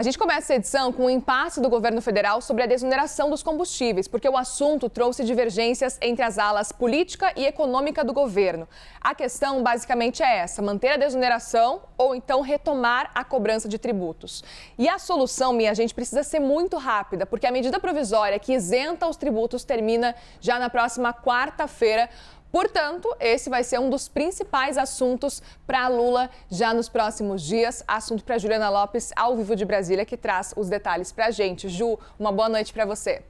A gente começa essa edição com o impasse do governo federal sobre a desoneração dos combustíveis, porque o assunto trouxe divergências entre as alas política e econômica do governo. A questão basicamente é essa: manter a desoneração ou então retomar a cobrança de tributos. E a solução, minha gente, precisa ser muito rápida, porque a medida provisória que isenta os tributos termina já na próxima quarta-feira. Portanto, esse vai ser um dos principais assuntos para Lula já nos próximos dias. Assunto para Juliana Lopes, ao vivo de Brasília, que traz os detalhes para a gente. Ju, uma boa noite para você.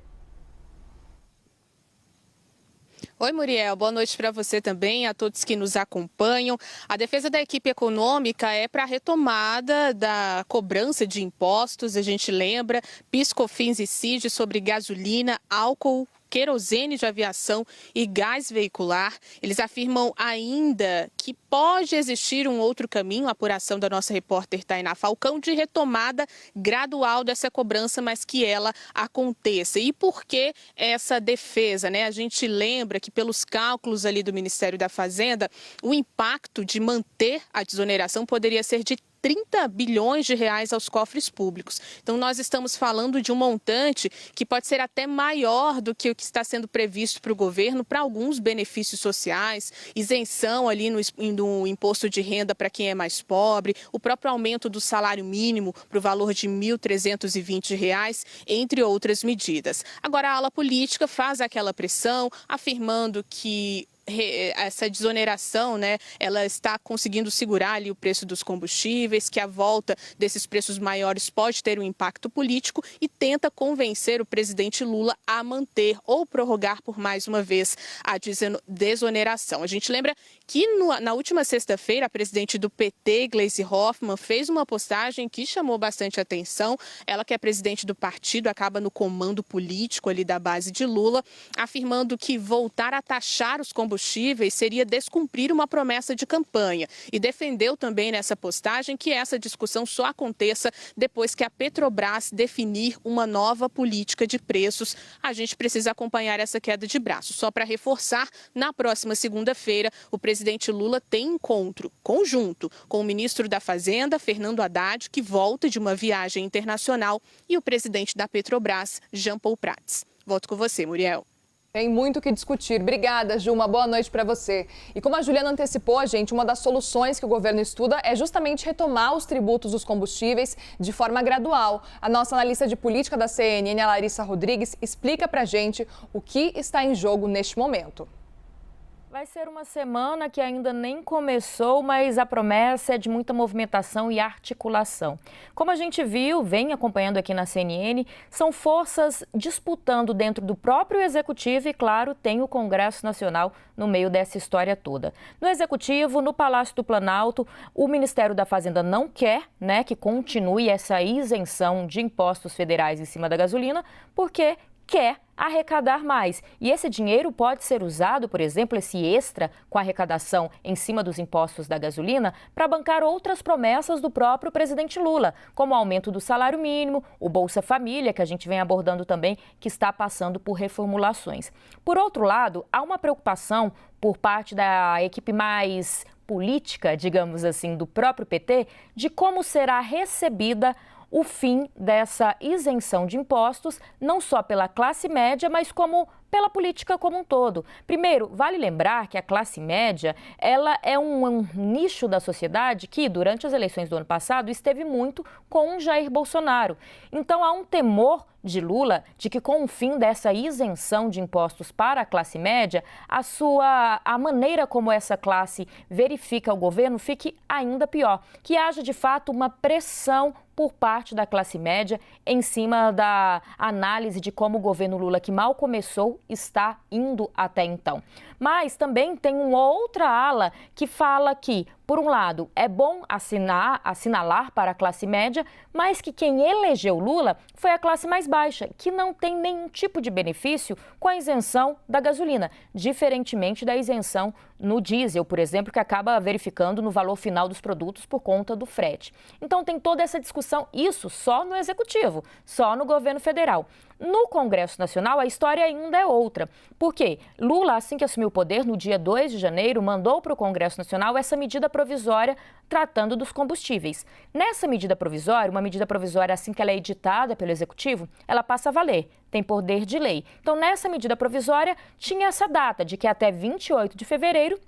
Oi, Muriel. Boa noite para você também, a todos que nos acompanham. A defesa da equipe econômica é para a retomada da cobrança de impostos. A gente lembra, PIS, COFINS e CID sobre gasolina, álcool, querosene de aviação e gás veicular. Eles afirmam ainda que pode existir um outro caminho, a apuração da nossa repórter Tainá Falcão, de retomada gradual dessa cobrança, mas que ela aconteça. E por que essa defesa, né? A gente lembra que pelos cálculos ali do Ministério da Fazenda, o impacto de manter a desoneração poderia ser de 30 bilhões de reais aos cofres públicos. Então, nós estamos falando de um montante que pode ser até maior do que o que está sendo previsto para o governo, para alguns benefícios sociais, isenção ali no imposto de renda para quem é mais pobre, o próprio aumento do salário mínimo para o valor de R$ 1.320, entre outras medidas. Agora, a ala política faz aquela pressão, afirmando que essa desoneração, né, ela está conseguindo segurar ali o preço dos combustíveis, que a volta desses preços maiores pode ter um impacto político, e tenta convencer o presidente Lula a manter ou prorrogar por mais uma vez a desoneração. A gente lembra que na última sexta-feira, a presidente do PT, Gleisi Hoffmann, fez uma postagem que chamou bastante atenção. Ela, que é presidente do partido, acaba no comando político ali da base de Lula, afirmando que voltar a taxar os combustíveis seria descumprir uma promessa de campanha, e defendeu também nessa postagem que essa discussão só aconteça depois que a Petrobras definir uma nova política de preços. A gente precisa acompanhar essa queda de braço. Só para reforçar, na próxima segunda-feira, o presidente Lula tem encontro conjunto com o ministro da Fazenda, Fernando Haddad, que volta de uma viagem internacional, e o presidente da Petrobras, Jean Paul Prats. Volto com você, Muriel. Tem muito o que discutir. Obrigada, Ju. Uma boa noite para você. E como a Juliana antecipou, gente, uma das soluções que o governo estuda é justamente retomar os tributos dos combustíveis de forma gradual. A nossa analista de política da CNN, a Larissa Rodrigues, explica para a gente o que está em jogo neste momento. Vai ser uma semana que ainda nem começou, mas a promessa é de muita movimentação e articulação. Como a gente viu, vem acompanhando aqui na CNN, são forças disputando dentro do próprio Executivo e, claro, tem o Congresso Nacional no meio dessa história toda. No Executivo, no Palácio do Planalto, o Ministério da Fazenda não quer, né, que continue essa isenção de impostos federais em cima da gasolina, porque quer arrecadar mais. E esse dinheiro pode ser usado, por exemplo, esse extra com a arrecadação em cima dos impostos da gasolina, para bancar outras promessas do próprio presidente Lula, como o aumento do salário mínimo, o Bolsa Família, que a gente vem abordando também, que está passando por reformulações. Por outro lado, há uma preocupação por parte da equipe mais política, digamos assim, do próprio PT, de como será recebida o fim dessa isenção de impostos, não só pela classe média, mas como pela política como um todo. Primeiro, vale lembrar que a classe média, ela é um nicho da sociedade que, durante as eleições do ano passado, esteve muito com Jair Bolsonaro. Então, há um temor de Lula de que, com o fim dessa isenção de impostos para a classe média, a maneira como essa classe verifica o governo fique ainda pior, que haja de fato uma pressão por parte da classe média em cima da análise de como o governo Lula, que mal começou, está indo até então. Mas também tem uma outra ala que fala que, por um lado, é bom assinalar para a classe média, mas que quem elegeu Lula foi a classe mais baixa, que não tem nenhum tipo de benefício com a isenção da gasolina, diferentemente da isenção no diesel, por exemplo, que acaba verificando no valor final dos produtos por conta do frete. Então tem toda essa discussão discussão, isso só no Executivo, só no governo federal. No Congresso Nacional, a história ainda é outra. Por quê? Lula, assim que assumiu o poder, no dia 2 de janeiro, mandou para o Congresso Nacional essa medida provisória tratando dos combustíveis. Nessa medida provisória, uma medida provisória assim que ela é editada pelo Executivo, ela passa a valer, tem poder de lei. Então, nessa medida provisória, tinha essa data de que até 28 de fevereiro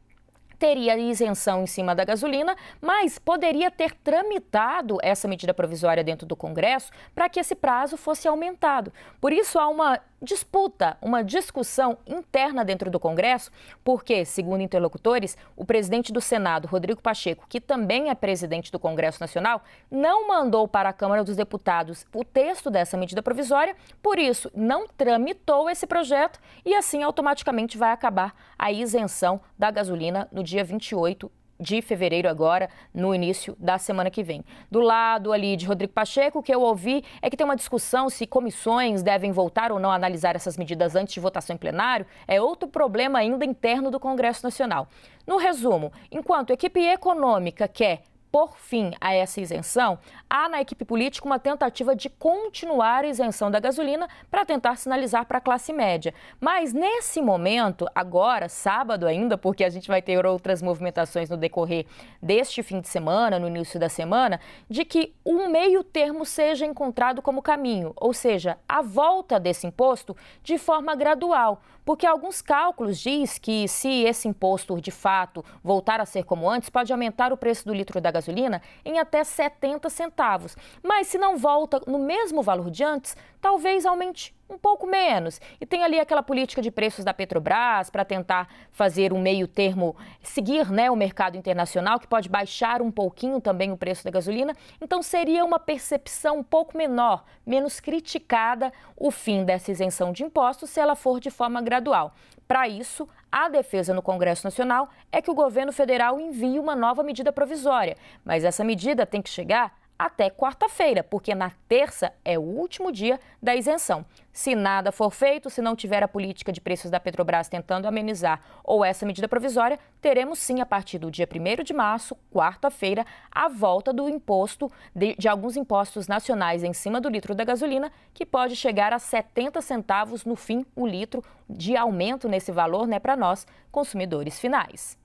teria isenção em cima da gasolina, mas poderia ter tramitado essa medida provisória dentro do Congresso para que esse prazo fosse aumentado. Por isso, há uma disputa, uma discussão interna dentro do Congresso, porque, segundo interlocutores, o presidente do Senado, Rodrigo Pacheco, que também é presidente do Congresso Nacional, não mandou para a Câmara dos Deputados o texto dessa medida provisória, por isso não tramitou esse projeto e assim automaticamente vai acabar a isenção da gasolina no dia 28 de fevereiro agora, no início da semana que vem. Do lado ali de Rodrigo Pacheco, o que eu ouvi é que tem uma discussão se comissões devem voltar ou não a analisar essas medidas antes de votação em plenário. É outro problema ainda interno do Congresso Nacional. No resumo, enquanto a equipe econômica quer por fim a essa isenção, há na equipe política uma tentativa de continuar a isenção da gasolina para tentar sinalizar para a classe média. Mas nesse momento, agora, sábado ainda, porque a gente vai ter outras movimentações no decorrer deste fim de semana, no início da semana, de que um meio termo seja encontrado como caminho, ou seja, a volta desse imposto de forma gradual. Porque alguns cálculos diz que se esse imposto de fato voltar a ser como antes, pode aumentar o preço do litro da gasolina em até 70 centavos. Mas se não volta no mesmo valor de antes, talvez aumente um pouco menos. E tem ali aquela política de preços da Petrobras para tentar fazer um meio termo, seguir, o mercado internacional, que pode baixar um pouquinho também o preço da gasolina. Então seria uma percepção um pouco menor, menos criticada o fim dessa isenção de impostos se ela for de forma gradual. Para isso, a defesa no Congresso Nacional é que o governo federal envie uma nova medida provisória. Mas essa medida tem que chegar até quarta-feira, porque na terça é o último dia da isenção. Se nada for feito, se não tiver a política de preços da Petrobras tentando amenizar ou essa medida provisória, teremos sim, a partir do dia 1º de março, quarta-feira, a volta do imposto de alguns impostos nacionais em cima do litro da gasolina, que pode chegar a 70 centavos no fim o litro de aumento nesse valor, para nós, consumidores finais.